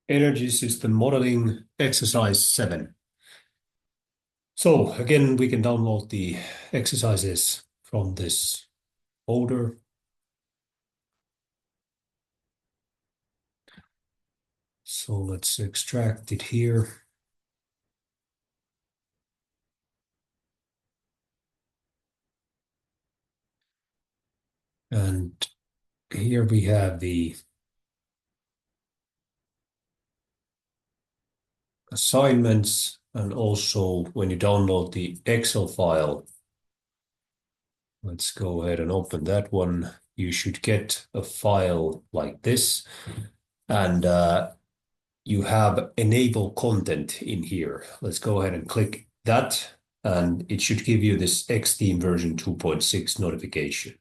Energy System Modeling Exercise 7. So again, we can download the exercises from this folder. So let's extract it here. And here we have the assignments, and also when you download the Excel file, let's go ahead and open that one. You should get a file like this, and you have enable content in here. Let's go ahead and click that, and it should give you this Xteam version 2.6 notification.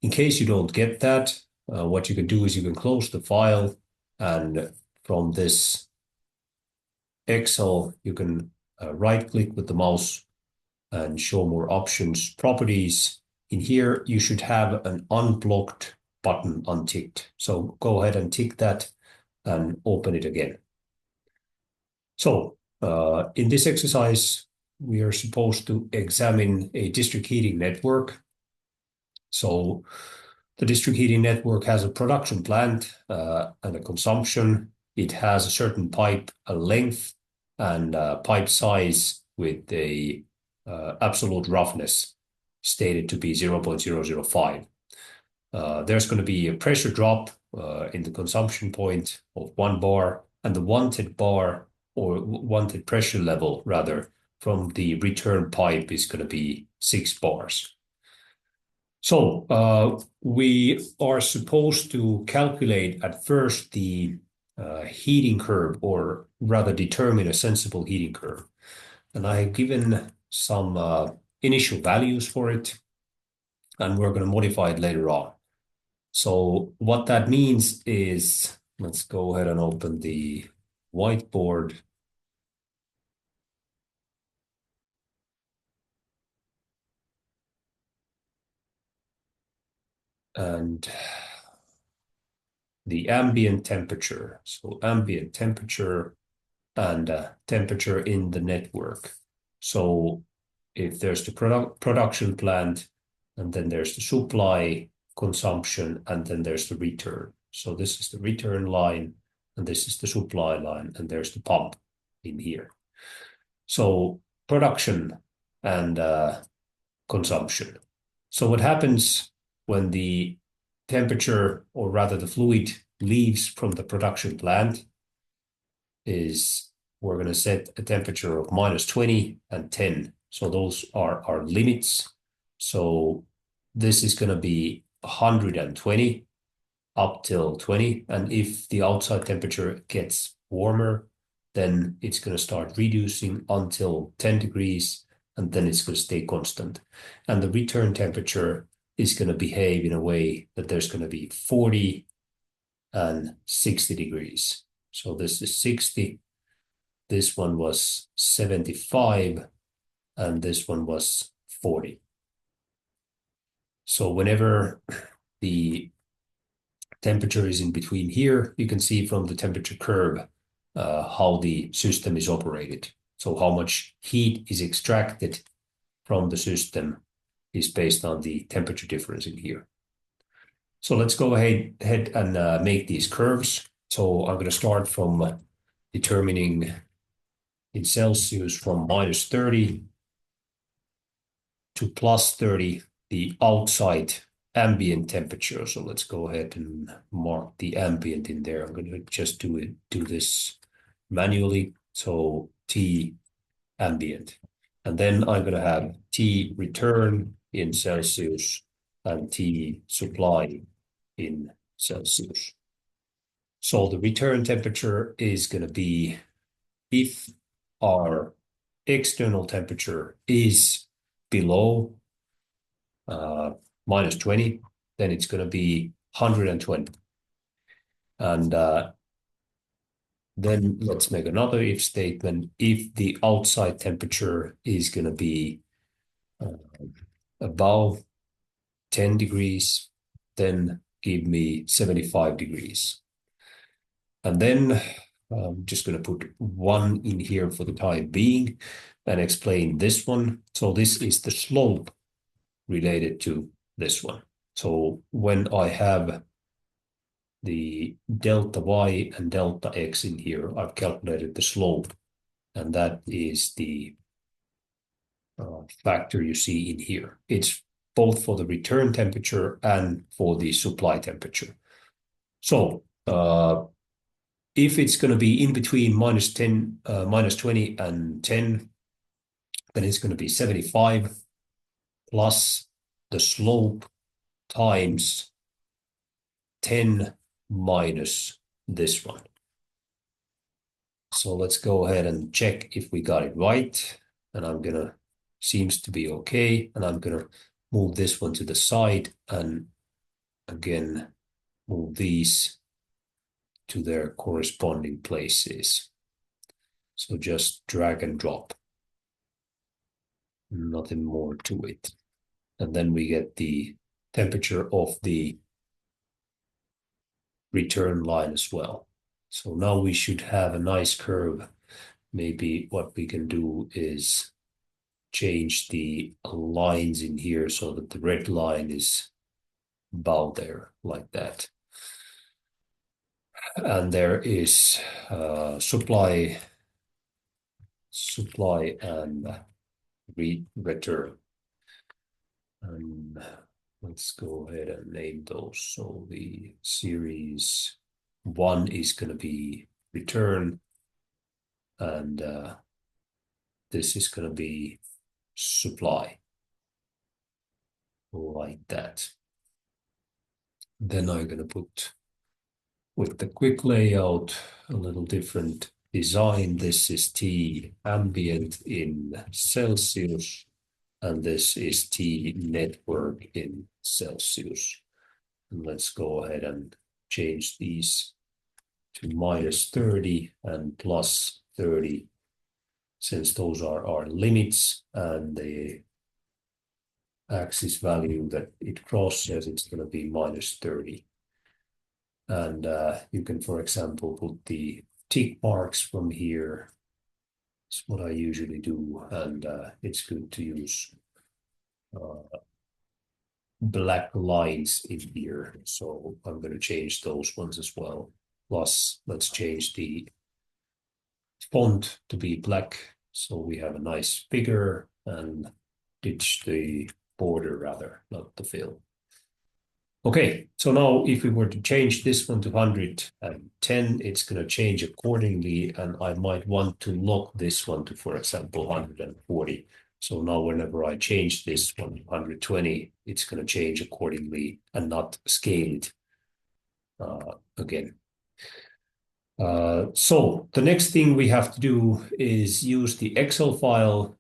In case you don't get that, what you can do is you can close the file, and from this Excel, you can right-click with the mouse and show more options, properties. In here, you should have an unblocked button unticked. So go ahead and tick that and open it again. So in this exercise, we are supposed to examine a district heating network. So the district heating network has a production plant and a consumption. It has a certain pipe length and pipe size with a absolute roughness stated to be 0.005. There's going to be a pressure drop in the consumption point of 1 bar, and the wanted bar, or wanted pressure level rather, from the return pipe is going to be 6 bars. So we are supposed to calculate at first the heating curve, or rather determine a sensible heating curve. And I have given some initial values for it, and we're going to modify it later on. So what that means is, let's go ahead and open the whiteboard. And the ambient temperature. So ambient temperature and temperature in the network. So if there's the production plant, and then there's the supply, consumption, and then there's the return. So this is the return line, and this is the supply line, and there's the pump in here. So production and consumption. So what happens when the temperature, or rather the fluid, leaves from the production plant is we're going to set a temperature of -20 and 10. So those are our limits. So this is going to be 120 up till 20. And if the outside temperature gets warmer, then it's going to start reducing until 10 degrees, and then it's going to stay constant. And the return temperature is going to behave in a way that there's going to be 40 and 60 degrees. So this is 60. This one was 75, and this one was 40. So whenever the temperature is in between here, you can see from the temperature curve how the system is operated. So how much heat is extracted from the system is based on the temperature difference in here. So let's go ahead and make these curves. So I'm going to start from determining in Celsius from -30 to +30, the outside ambient temperature. So let's go ahead and mark the ambient in there. I'm going to just do this manually. So T ambient. And then I'm going to have T return in Celsius and T supply in Celsius. So the return temperature is going to be, if our external temperature is below -20, then it's going to be 120. And then let's make another if statement. If the outside temperature is going to be above 10 degrees, then give me 75 degrees. And then I'm just going to put 1 in here for the time being and explain this one. So this is the slope related to this one. So when I have the delta y and delta x in here, I've calculated the slope, and that is the factor you see in here. It's both for the return temperature and for the supply temperature. So if it's going to be in between minus 20 and 10, then it's going to be 75 plus the slope times 10 minus this one. So let's go ahead and check if we got it right. And I'm going to, seems to be okay. And I'm going to move this one to the side and again, move these to their corresponding places. So just drag and drop. Nothing more to it. And then we get the temperature of the return line as well. So now we should have a nice curve. Maybe what we can do is change the lines in here so that the red line is about there like that. And there is supply and return. And let's go ahead and name those. So the series 1 is going to be return, and this is going to be supply, like that. Then I'm going to put, with the quick layout, a little different design. This is T ambient in Celsius, and this is T network in Celsius. And let's go ahead and change these to minus 30 and plus 30, since those are our limits, and the axis value that it crosses, it's going to be minus 30. And you can, for example, put the tick marks from here. It's what I usually do, and it's good to use black lines in here. So I'm going to change those ones as well. Plus, let's change the font to be black, so we have a nice figure, and ditch the border rather, not the fill. Okay, so now if we were to change this one to 110, it's going to change accordingly, and I might want to lock this one to, for example, 140. So now whenever I change this one to 120, it's going to change accordingly and not scale it again. So the next thing we have to do is use the Excel file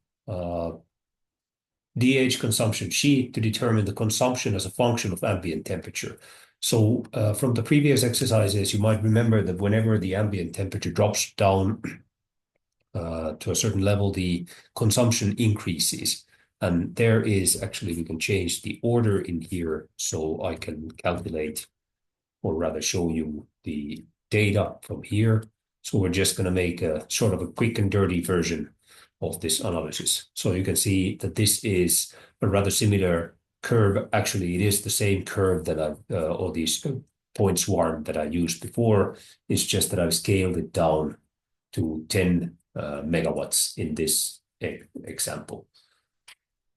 DH consumption sheet to determine the consumption as a function of ambient temperature. So from the previous exercises, you might remember that whenever the ambient temperature drops down to a certain level, the consumption increases. And there is actually, we can change the order in here so I can calculate, or rather show you the data from here. So we're just going to make a sort of a quick and dirty version of this analysis. So you can see that this is a rather similar curve. Actually, it is the same curve that I've, or these point swarm that I used before. It's just that I've scaled it down to 10 megawatts in this example.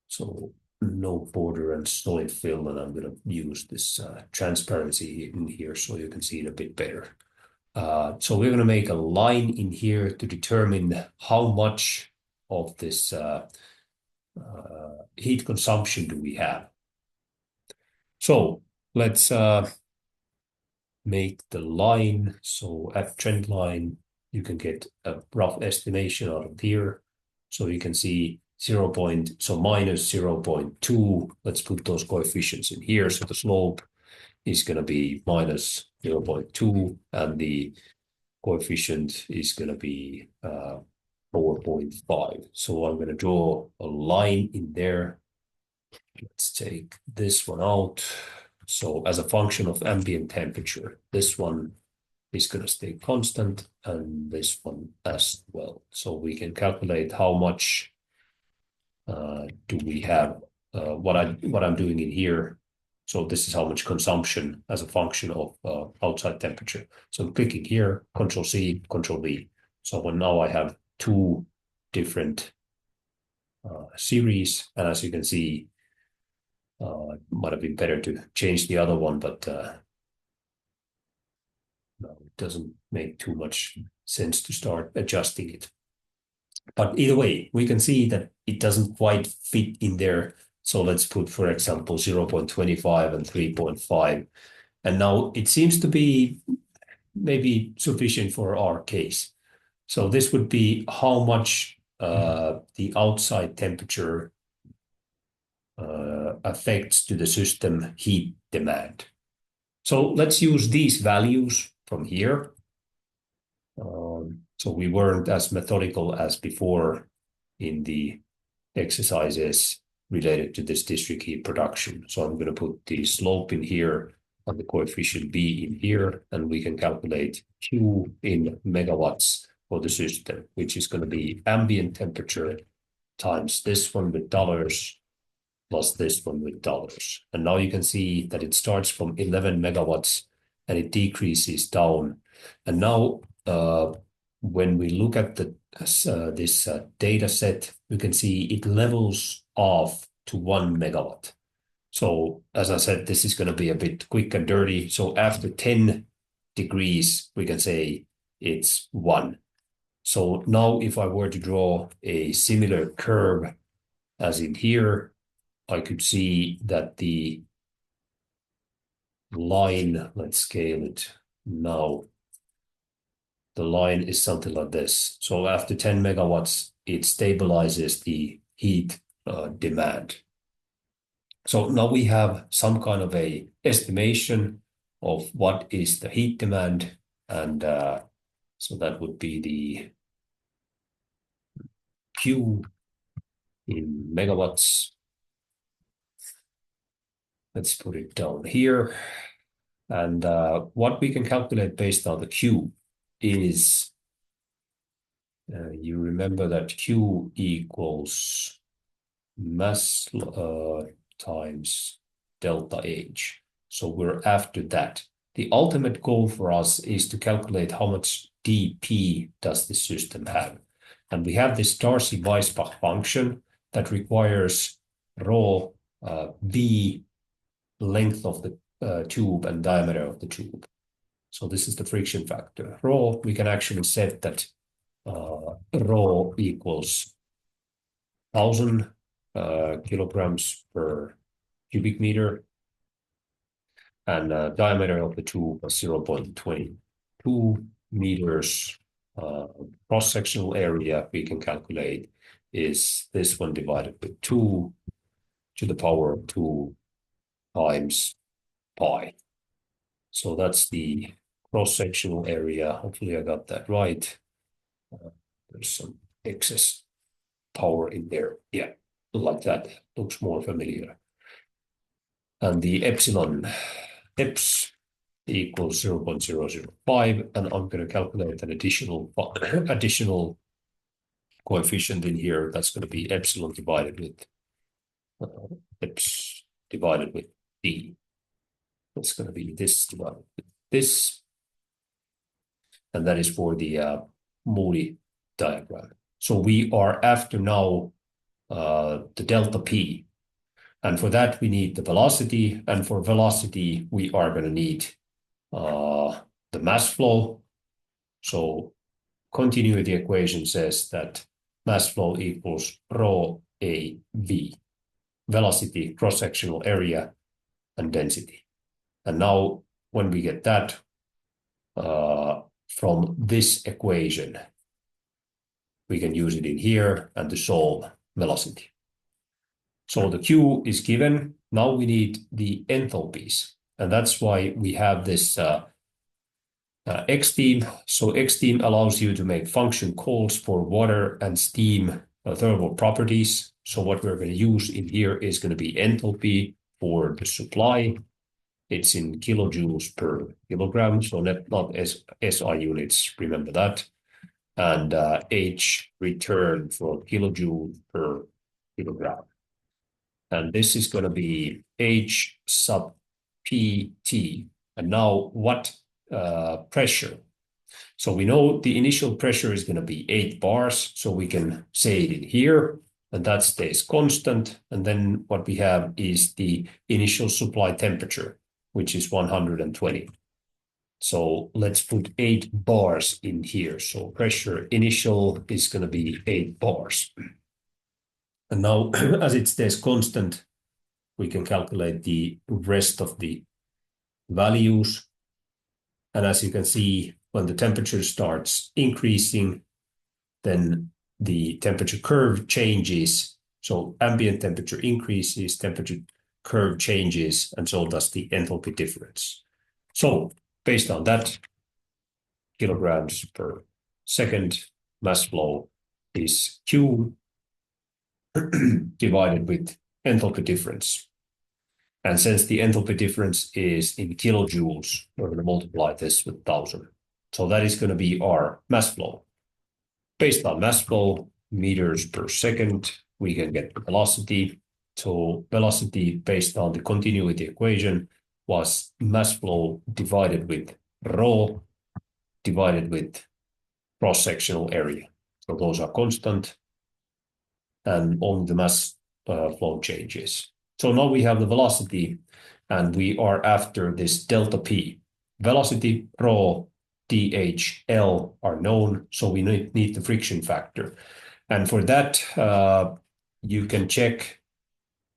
So no border and solid fill, and I'm going to use this transparency in here so you can see it a bit better. So we're going to make a line in here to determine how much of this heat consumption do we have. So let's make the line. So at trend line, you can get a rough estimation out of here. So you can see 0. So minus 0.2. Let's put those coefficients in here. So the slope is going to be minus 0.2, and the coefficient is going to be 4.5. So I'm going to draw a line in there. Let's take this one out. So as a function of ambient temperature, this one is going to stay constant, and this one as well. So we can calculate how much do we have, what I'm doing in here. So this is how much consumption as a function of outside temperature. So I'm clicking here, Control C, Control V. So now I have two different series, and as you can see, it might have been better to change the other one, but no, it doesn't make too much sense to start adjusting it. But either way, we can see that it doesn't quite fit in there. So let's put, for example, 0.25 and 3.5. And now it seems to be maybe sufficient for our case. So this would be how much the outside temperature affects to the system heat demand. So let's use these values from here. So we weren't as methodical as before in the exercises related to this district heat production. So I'm going to put the slope in here and the coefficient B in here, and we can calculate Q in megawatts for the system, which is going to be ambient temperature times this one with dollars plus this one with dollars. And now you can see that it starts from 11 megawatts and it decreases down. And now when we look at this data set, we can see it levels off to 1 megawatt. So as I said, this is going to be a bit quick and dirty. So after 10 degrees, we can say it's 1. So now if I were to draw a similar curve as in here, I could see that the line, let's scale it now, the line is something like this. So after 10 megawatts, it stabilizes the heat demand. So now we have some kind of a estimation of what is the heat demand, and so that would be the Q in megawatts. Let's put it down here. And what we can calculate based on the Q is, you remember that Q equals mass times delta H. So we're after that. The ultimate goal for us is to calculate how much dP does the system have. And we have this Darcy-Weisbach function that requires rho V, length of the tube, and diameter of the tube. So this is the friction factor. Rho, we can actually set that rho equals 1,000 kilograms per cubic meter, and diameter of the tube is 0.22 meters. Cross-sectional area we can calculate is this one divided by 2 to the power of 2 times pi. So that's the cross-sectional area. Hopefully I got that right. There's some excess power in there. Yeah, like that. Looks more familiar. And the epsilon, eps equals 0.005, and I'm going to calculate an additional coefficient in here. That's going to be epsilon divided with eps divided with d. It's going to be this divided with this, and that is for the Moody diagram. So we are after now the delta P, and for that we need the velocity, and for velocity we are going to need the mass flow. So continuity equation says that mass flow equals rho a v, velocity, cross-sectional area, and density. And now when we get that from this equation, we can use it in here and to solve velocity. So the Q is given. Now we need the enthalpies. And that's why we have this X-team. So X-team allows you to make function calls for water and steam thermal properties. So what we're going to use in here is going to be enthalpy for the supply. It's in kilojoules per kilogram, so not SI units, remember that. And H return for kilojoule per kilogram. And this is going to be H sub PT. And now what pressure? So we know the initial pressure is going to be 8 bars, so we can say it in here, and that stays constant. And then what we have is the initial supply temperature, which is 120. So let's put 8 bars in here. So pressure initial is going to be 8 bars. And now, as it stays constant, we can calculate the rest of the values. And as you can see, when the temperature starts increasing, then the temperature curve changes. So ambient temperature increases, temperature curve changes, and so does the enthalpy difference. So based on that, kilograms per second mass flow is Q divided with enthalpy difference. And since the enthalpy difference is in kilojoules, we're going to multiply this with 1,000. So that is going to be our mass flow. Based on mass flow, meters per second, we can get velocity. So velocity based on the continuity equation was mass flow divided with rho divided with cross-sectional area. So those are constant and only the mass flow changes. So now we have the velocity and we are after this delta P. Velocity, rho, dHl are known, so we need the friction factor. And for that, you can check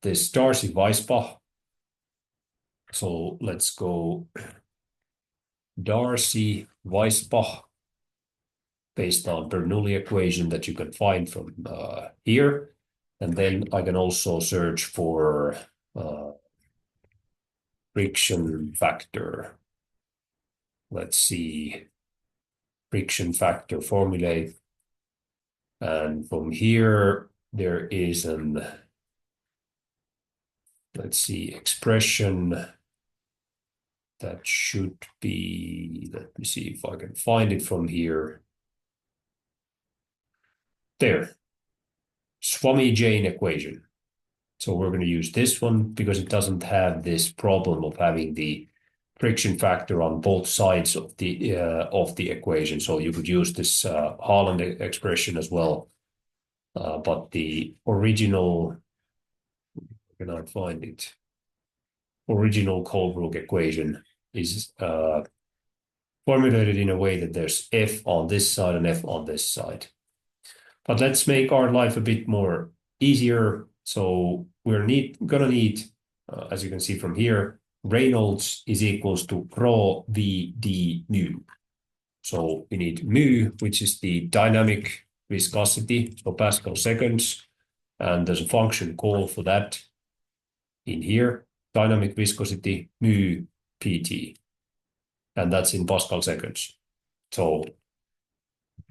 this Darcy-Weisbach. So let's go Darcy-Weisbach based on Bernoulli equation that you can find from here. And then I can also search for friction factor. Let's see, friction factor formulae. And from here, there is an, let's see, expression that should be, let me see if I can find it from here. There, Swamy-Jain equation. So we're going to use this one because it doesn't have this problem of having the friction factor on both sides of the equation. So you could use this Haaland expression as well. But the original, can I find it? Original Colebrook equation is formulated in a way that there's F on this side and F on this side. But let's make our life a bit more easier. So we're gonna need, as you can see from here, Reynolds is equals to rho v d mu. So we need mu, which is the dynamic viscosity, so Pascal seconds, and there's a function call for that in here, dynamic viscosity mu pt, and that's in Pascal seconds. So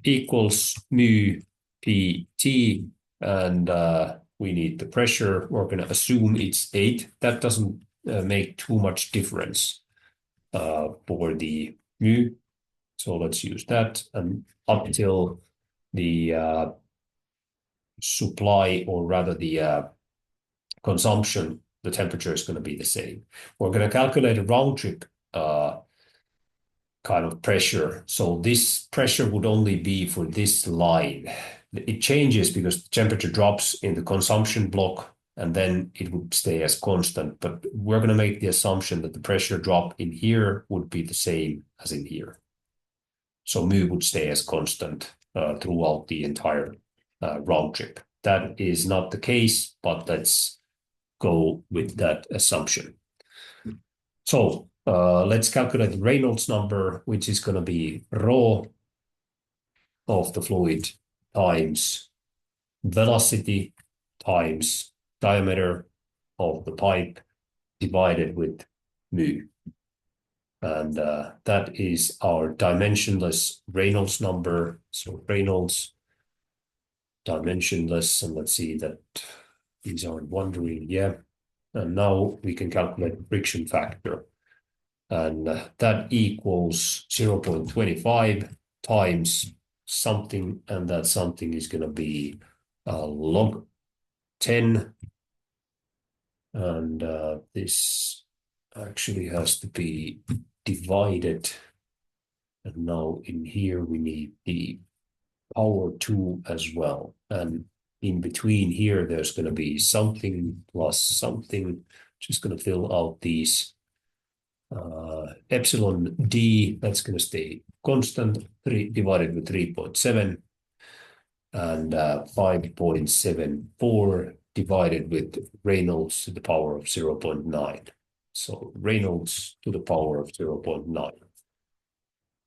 equals mu pt, and we need the pressure. We're going to assume it's 8. That doesn't make too much difference for the mu. So let's use that. And up till the supply, or rather the consumption, the temperature is going to be the same. We're going to calculate a round trip kind of pressure. So this pressure would only be for this line. It changes because the temperature drops in the consumption block, and then it would stay as constant. But we're going to make the assumption that the pressure drop in here would be the same as in here. So mu would stay as constant throughout the entire round trip. That is not the case, but let's go with that assumption. So let's calculate the Reynolds number, which is going to be rho of the fluid times velocity times diameter of the pipe divided with mu. And that is our dimensionless Reynolds number. So Reynolds dimensionless, and let's see that these aren't wandering. Yeah. And now we can calculate the friction factor. And that equals 0.25 times something, and that something is going to be log 10. And this actually has to be divided. And now in here we need the power 2 as well. And in between here, there's going to be something plus something. Just going to fill out these epsilon d, that's going to stay constant, 3 divided with 3.7, and 5.74 divided with Reynolds to the power of 0.9. So Reynolds to the power of 0.9.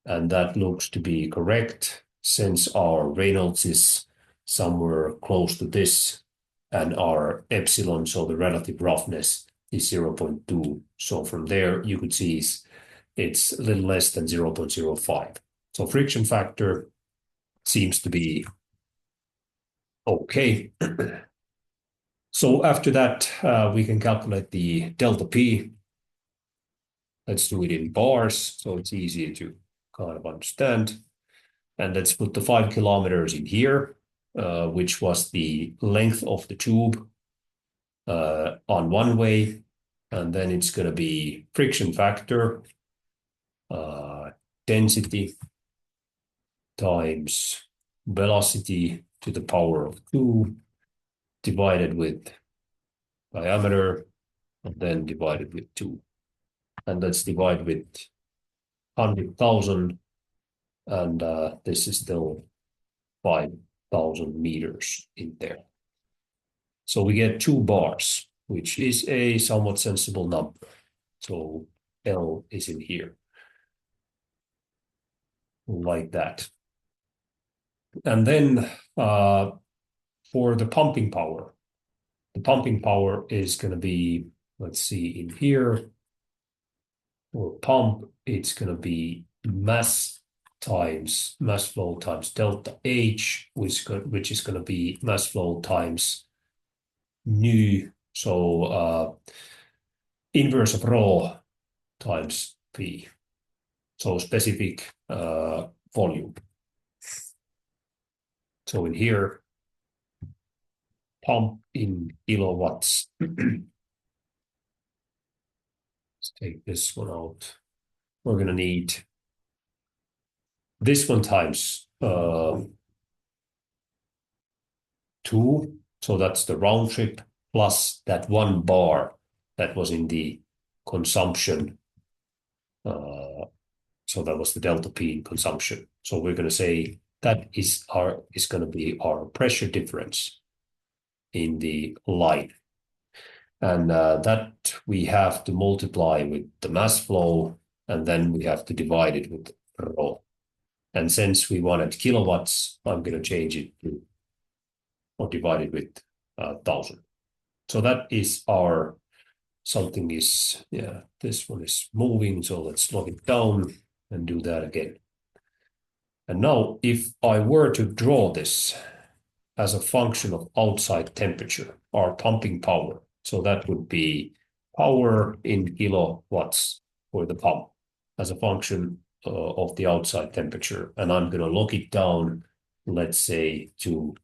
And that looks to be correct since our Reynolds is somewhere close to this and our epsilon, so the relative roughness, is 0.2. So from there, you could see it's a little less than 0.05. So friction factor seems to be okay. So after that, we can calculate the delta P. Let's do it in bars, so it's easier to kind of understand. And let's put the 5 kilometers in here, which was the length of the tube on one way. And then it's going to be friction factor, density times velocity to the power of 2 divided with diameter, and then divided with 2. And let's divide with 100,000. And this is still 5,000 meters in there. So we get 2 bars, which is a somewhat sensible number. So L is in here, like that. And then for the pumping power is going to be, let's see, in here, for pump, it's going to be mass flow times delta H, which is going to be mass flow times nu, so inverse of rho times P, so specific volume. So in here, pump in kilowatts. Let's take this one out. We're going to need this one times 2, so that's the round trip, plus that 1 bar that was in the consumption. So that was the delta P in consumption. So we're going to say that is going to be our pressure difference in the line. And that we have to multiply with the mass flow, and then we have to divide it with rho. And since we wanted kilowatts, I'm going to change it to, or divide it with 1,000. So that is our, something is, yeah, this one is moving. So let's log it down and do that again. And now if I were to draw this as a function of outside temperature, our pumping power, so that would be power in kilowatts for the pump as a function of the outside temperature. And I'm going to lock it down, let's say to,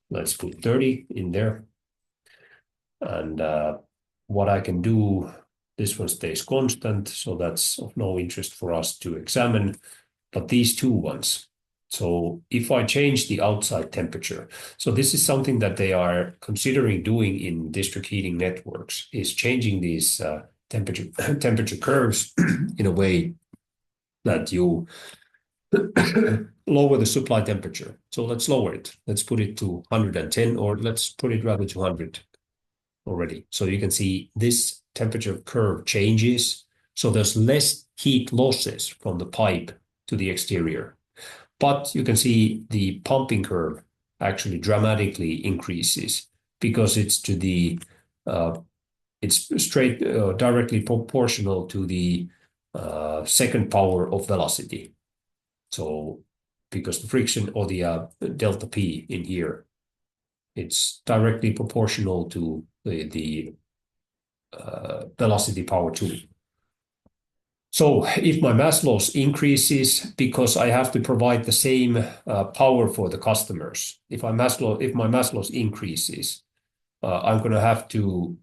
let's put 30 in there. And what I can do, this one stays constant, so that's of no interest for us to examine, but these 2 ones. So if I change the outside temperature, so this is something that they are considering doing in district heating networks, is changing these temperature curves in a way that you lower the supply temperature. So let's lower it. Let's put it to 110, or let's put it rather to 100 already. So you can see this temperature curve changes. So there's less heat losses from the pipe to the exterior. But you can see the pumping curve actually dramatically increases because it's to the it's straight directly proportional to the second power of velocity. So because the friction, or the delta P in here, it's directly proportional to the velocity power 2. So if my mass loss increases because I have to provide the same power for the customers, if my mass loss increases, I'm going to have to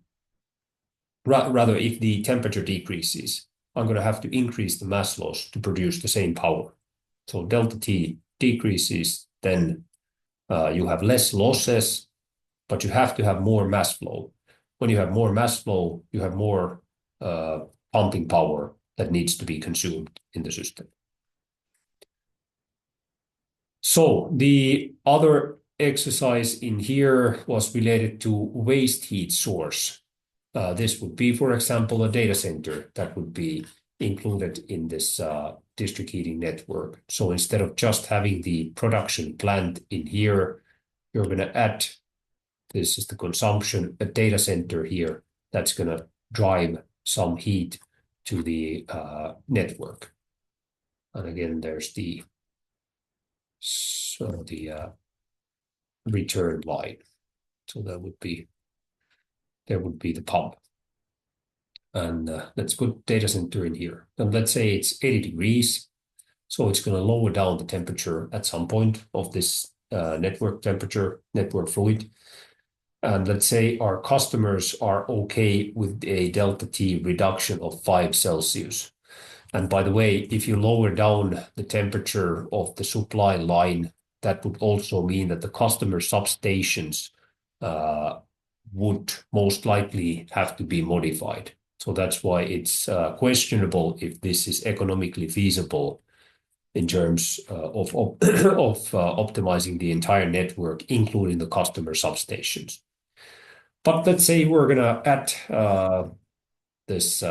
rather if the temperature decreases, I'm going to have to increase the mass loss to produce the same power. So delta T decreases, then you have less losses, but you have to have more mass flow. When you have more mass flow, you have more uh, pumping power that needs to be consumed in the system. So the other exercise in here was related to waste heat source. This would be, for example, a data center that would be included in this district heating network. So instead of just having the production plant in here, you're going to add, this is the consumption, a data center here that's going to drive some heat to the network. And again, there's the return line. So there would be the pump. And let's put data center in here. And let's say it's 80 degrees. So it's going to lower down the temperature at some point of this network temperature, network fluid. And let's say our customers are okay with a delta T reduction of 5 Celsius. And by the way, if you lower down the temperature of the supply line, that would also mean that the customer substations would most likely have to be modified. So that's why it's questionable if this is economically feasible in terms of optimizing the entire network, including the customer substations. But let's say we're going to add this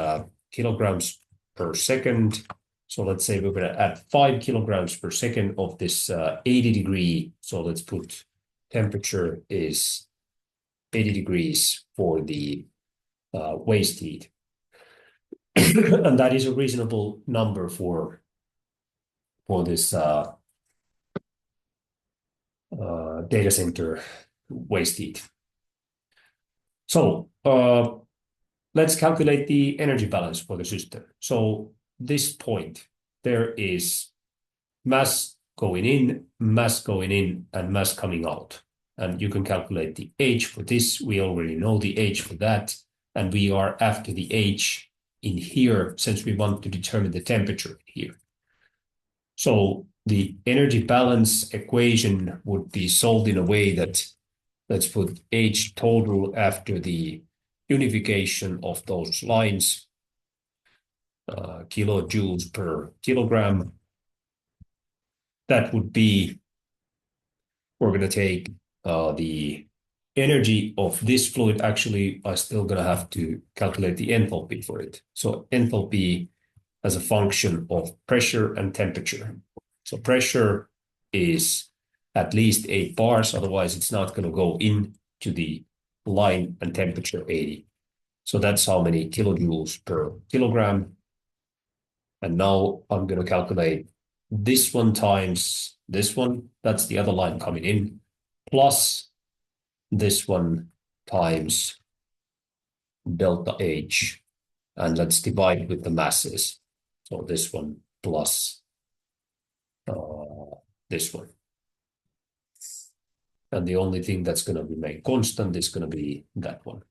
kilograms per second. So let's say we're going to add 5 kilograms per second of this 80 degree. So let's put temperature is 80 degrees for the waste heat. And that is a reasonable number for this data center waste heat. So let's calculate the energy balance for the system. So this point, there is mass going in, and mass coming out. And you can calculate the H for this. We already know the H for that. And we are after the H in here since we want to determine the temperature here. So the energy balance equation would be solved in a way that let's put H total after the unification of those lines, kilojoules per kilogram. That would be, we're going to take the energy of this fluid. Actually, I'm still going to have to calculate the enthalpy for it. So enthalpy as a function of pressure and temperature. So pressure is at least 8 bars, otherwise it's not going to go into the line, and temperature 80. So that's how many kilojoules per kilogram. And now I'm going to calculate this one times this one, that's the other line coming in, plus this one times delta H. And let's divide with the masses. So this one plus this one. And the only thing that's going to remain constant is going to be that one.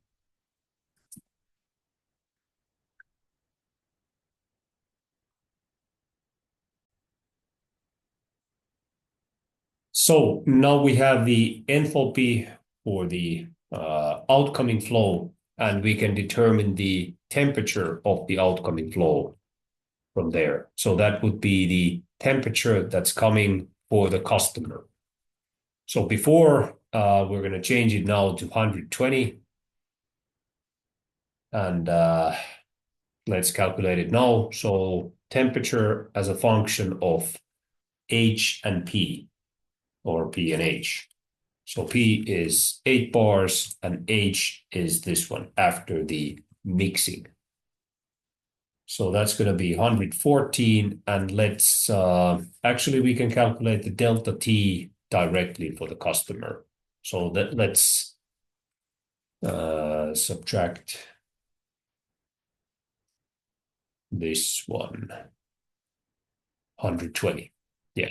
So now we have the enthalpy for the outcoming flow, and we can determine the temperature of the outcoming flow from there. So that would be the temperature that's coming for the customer. So before, we're going to change it now to 120. And let's calculate it now. So temperature as a function of H and P, or P and H. So P is 8 bars and H is this one after the mixing. So that's going to be 114. And let's actually, we can calculate the delta T directly for the customer. So that let's subtract this one, 120. Yeah.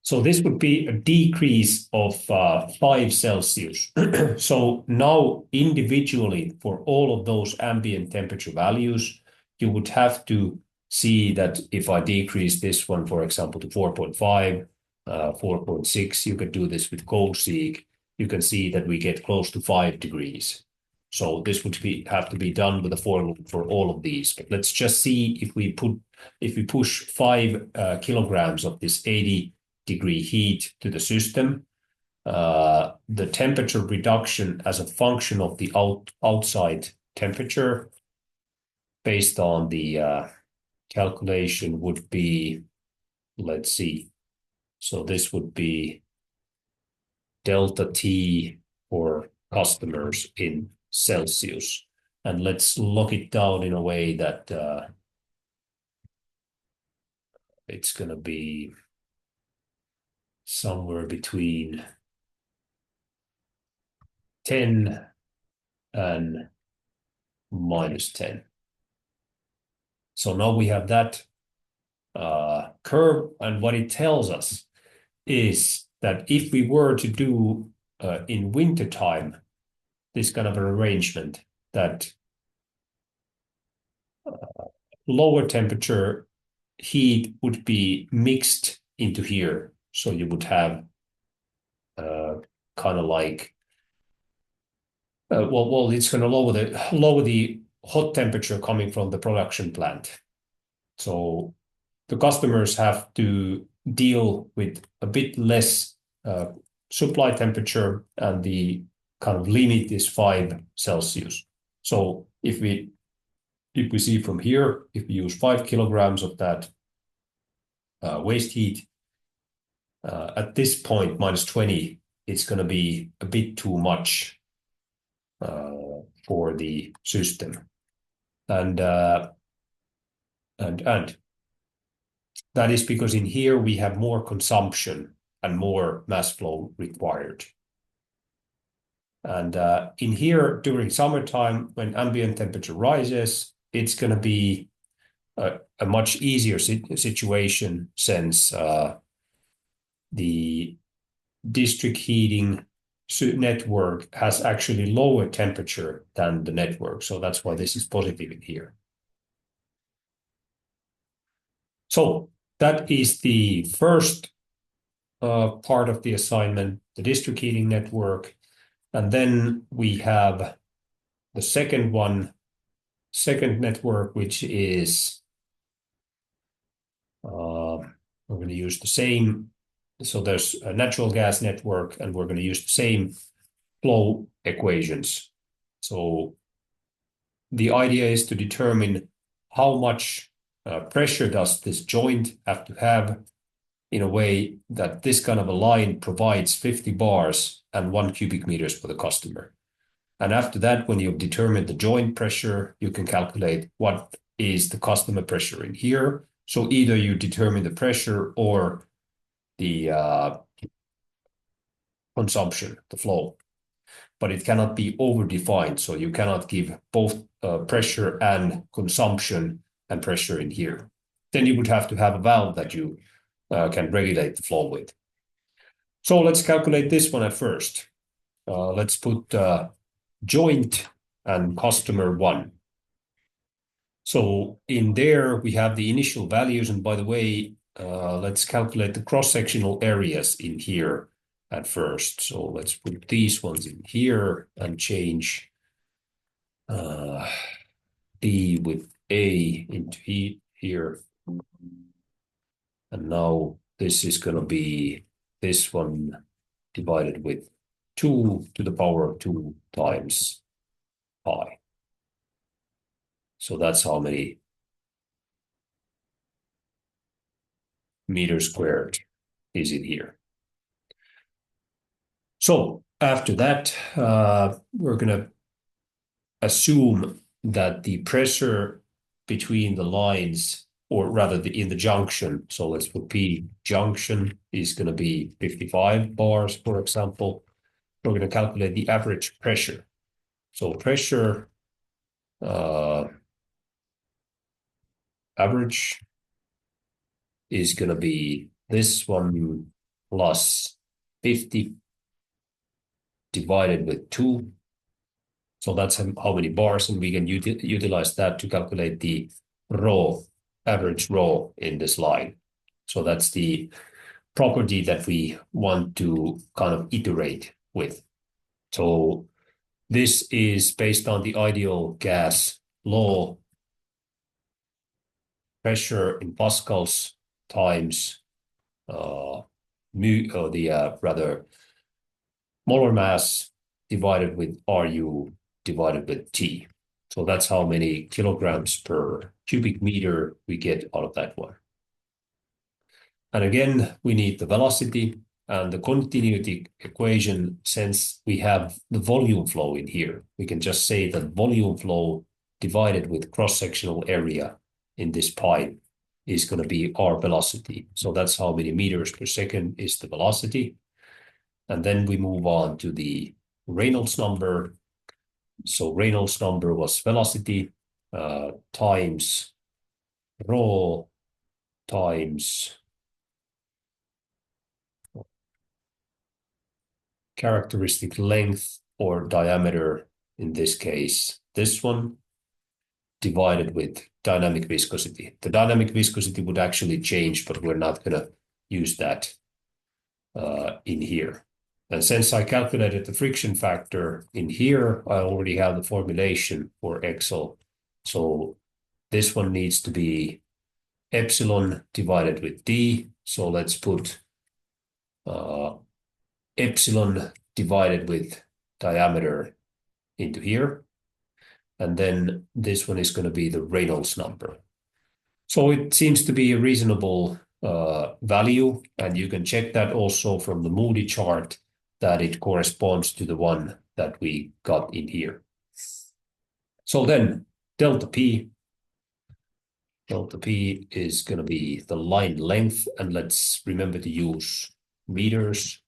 So this would be a decrease of 5 Celsius. So now individually for all of those ambient temperature values, you would have to see that if I decrease this one, for example, to 4.5, 4.6, you could do this with cold seek. You can see that we get close to 5 degrees. So this would have to be done with a formula for all of these. But let's just see if we push 5 kilograms of this 80-degree heat to the system, the temperature reduction as a function of the outside temperature based on the calculation would be, let's see. So this would be delta T for customers in Celsius. And let's lock it down in a way that it's going to be somewhere between 10 and -10. So now we have that curve, and what it tells us is that if we were to do in wintertime this kind of an arrangement, that lower temperature heat would be mixed into here. So you would have kind of like well, it's going to lower the hot temperature coming from the production plant. So the customers have to deal with a bit less supply temperature, and the kind of limit is 5 Celsius. So if we see from here, if we use 5 kilograms of that waste heat, at this point, -20, it's going to be a bit too much for the system. And that is because in here we have more consumption and more mass flow required. And in here during summertime, when ambient temperature rises, it's going to be a much easier situation, since the district heating network has actually lower temperature than the network. So that's why this is positive in here. So that is the first part of the assignment, the district heating network. And then we have the second network, which is we're going to use the same. So there's a natural gas network, and we're going to use the same flow equations. So the idea is to determine how much pressure does this joint have to have, in a way that this kind of a line provides 50 bars and 1 cubic meters for the customer. And after that, when you've determined the joint pressure, you can calculate what is the customer pressure in here. So either you determine the pressure or the consumption, the flow, but it cannot be overdefined. So you cannot give both pressure and consumption and pressure in here. Then you would have to have a valve that you can regulate the flow with. So let's calculate this one at first. Let's put joint and customer 1. So in there we have the initial values, and by the way, let's calculate the cross-sectional areas in here at first. So let's put these ones in here and change D with A into heat here. And now this is going to be this one divided with 2 to the power of 2 times pi. So that's how many meters squared is in here. So after that, we're going to assume that the pressure between the lines, or rather in the junction, so let's put P junction, is going to be 55 bars, for example. We're going to calculate the average pressure. So pressure average is going to be this one plus 50 divided with 2. So that's how many bars, and we can utilize that to calculate the average row in this line. So that's the property that we want to kind of iterate with. So this is based on the ideal gas law, pressure in pascals times rather molar mass divided with RU divided with T. So that's how many kilograms per cubic meter we get out of that one. And again, we need the velocity and the continuity equation. Since we have the volume flow in here, we can just say that volume flow divided with cross-sectional area in this pipe is going to be our velocity. So that's how many meters per second is the velocity. And then we move on to the Reynolds number. So Reynolds number was velocity times rho times characteristic length or diameter, in this case, this one, divided with dynamic viscosity. The dynamic viscosity would actually change, but we're not going to use that in here. And since I calculated the friction factor in here, I already have the formulation for Excel. So this one needs to be epsilon divided with D. So let's put epsilon divided with diameter into here. And then this one is going to be the Reynolds number. So it seems to be a reasonable value, and you can check that also from the Moody chart that it corresponds to the one that we got in here. So then delta P is going to be the line length, and let's remember to use meters.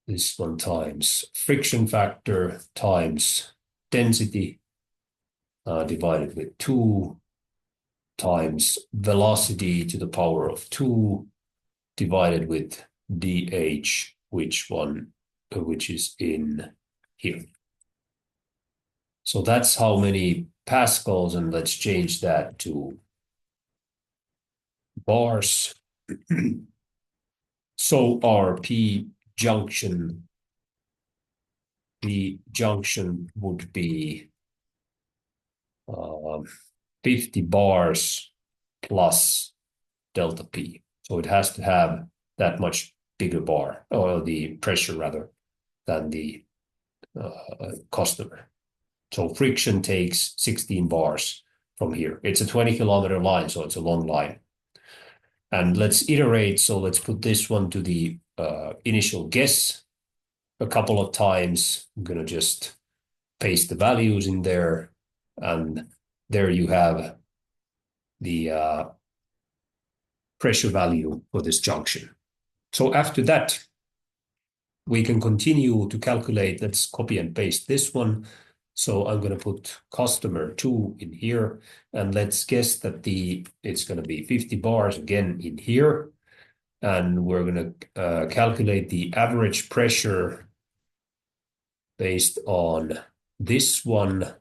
This one times friction factor times density divided with 2 times velocity to the power of 2 divided with dH, which is in here. So that's how many pascals, and let's change that to bars. So our P junction would be 50 bars plus delta P. So it has to have that much bigger bar, or the pressure rather, than the customer. So friction takes 16 bars from here. It's a 20-kilometer line, so it's a long line. And let's iterate. So let's put this one to the initial guess a couple of times. I'm going to just paste the values in there. And there you have the pressure value for this junction. So after that, we can continue to calculate. Let's copy and paste this one. So I'm going to put customer 2 in here, and let's guess that it's going to be 50 bars again in here. And we're going to calculate the average pressure based on this one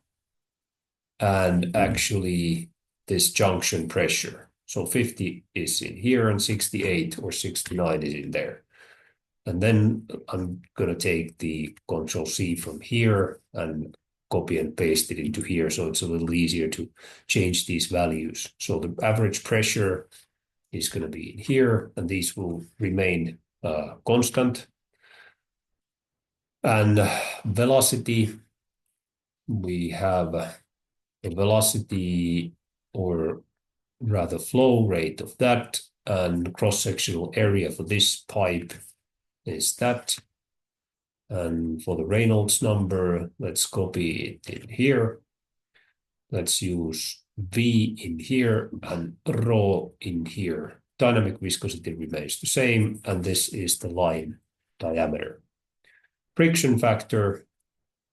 and actually this junction pressure. So 50 is in here and 68 or 69 is in there. And then I'm going to take the Control-C from here and copy and paste it into here, so it's a little easier to change these values. So the average pressure is going to be in here, and these will remain constant. And velocity, we have the velocity, or rather flow rate of that, and cross-sectional area for this pipe is that. And for the Reynolds number, let's copy it in here. Let's use V in here and rho in here. Dynamic viscosity remains the same, and this is the line diameter. Friction factor,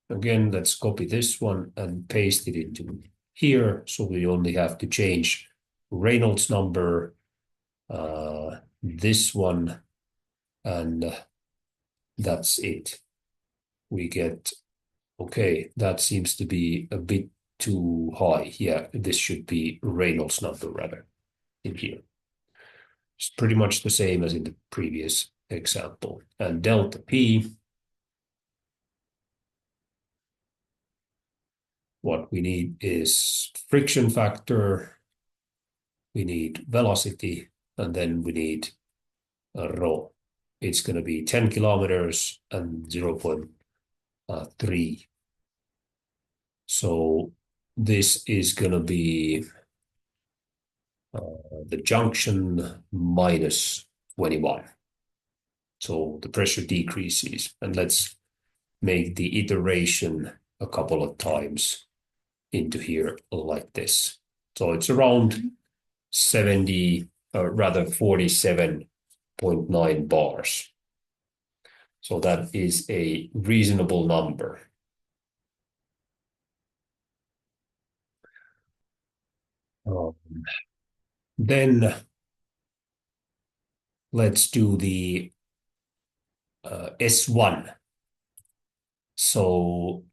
again, let's copy this one and paste it into here. So we only have to change Reynolds number, this one, and that's it. We get, okay, that seems to be a bit too high. Yeah, this should be Reynolds number rather in here. It's pretty much the same as in the previous example. And delta P, what we need is friction factor, we need velocity, and then we need a rho. It's going to be 10 kilometers and 0.3. So this is going to be the junction minus 21. So the pressure decreases. And let's make the iteration a couple of times into here like this. So it's around 70, or rather 47.9 bars. So that is a reasonable number. Then let's do the S1. So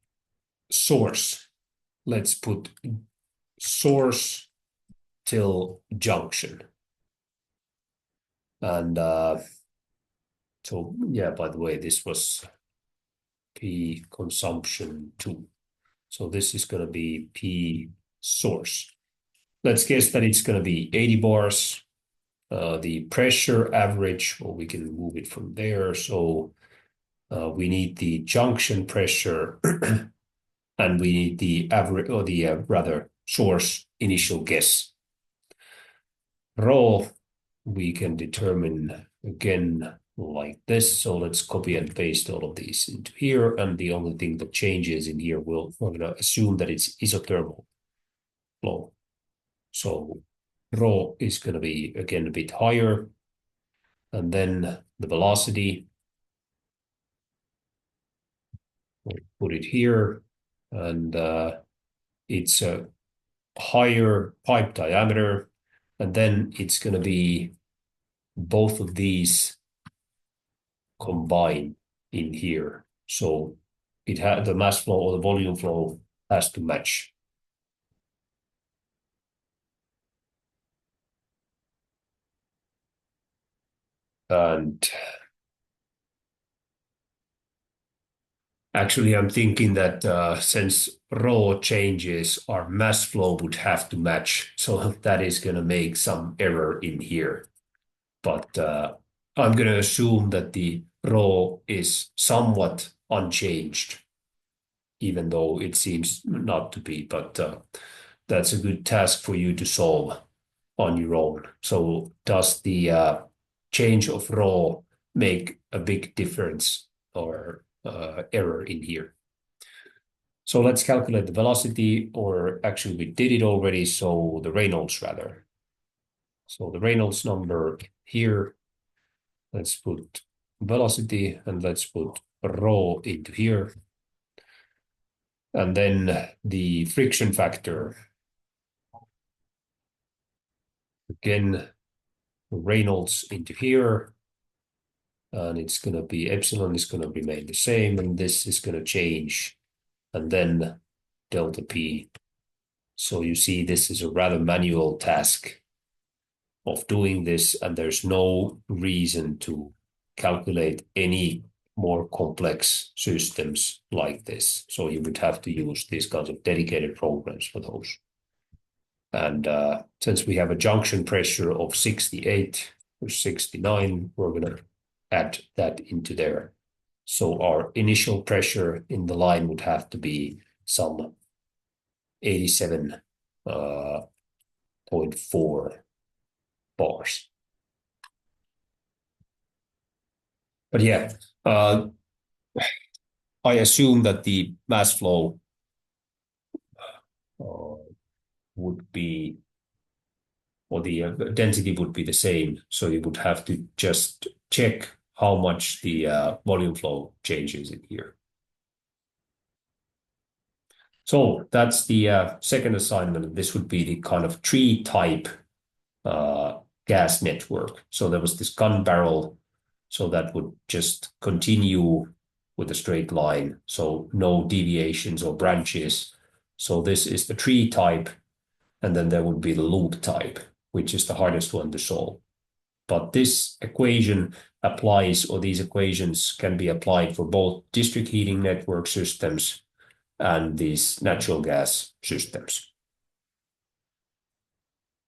source, let's put source till junction. And so, yeah, by the way, this was P consumption 2. So this is going to be P source. Let's guess that it's going to be 80 bars. The pressure average, or we can move it from there. So we need the junction pressure and we need the average, or the rather source initial guess. Rho, we can determine again like this. So let's copy and paste all of these into here. And the only thing that changes in here, we're going to assume that it's isothermal flow. So rho is going to be, again, a bit higher. And then the velocity, we'll put it here. And it's a higher pipe diameter. And then it's going to be both of these combined in here. So it had the mass flow or the volume flow has to match. And actually, I'm thinking that since rho changes, our mass flow would have to match. So that is going to make some error in here. But I'm going to assume that the rho is somewhat unchanged, even though it seems not to be. But that's a good task for you to solve on your own. So does the change of rho make a big difference or error in here? So let's calculate the velocity, or actually we did it already, so the Reynolds rather. So the Reynolds number here, let's put velocity and let's put rho into here. And then the friction factor, again, Reynolds into here. And it's going to be epsilon is going to remain the same, and this is going to change, and then delta P. So you see this is a rather manual task of doing this, and there's no reason to calculate any more complex systems like this. So you would have to use these kinds of dedicated programs for those. And since we have a junction pressure of 68 or 69, we're going to add that into there. So our initial pressure in the line would have to be some 87.4 bars. But yeah, I assume that the mass flow would be, or the density would be the same. So you would have to just check how much the volume flow changes in here. So that's the second assignment. This would be the kind of tree type gas network. So there was this gun barrel, so that would just continue with a straight line, so no deviations or branches. So this is the tree type, and then there would be the loop type, which is the hardest one to solve. But this equation applies, or these equations can be applied for both district heating network systems and these natural gas systems.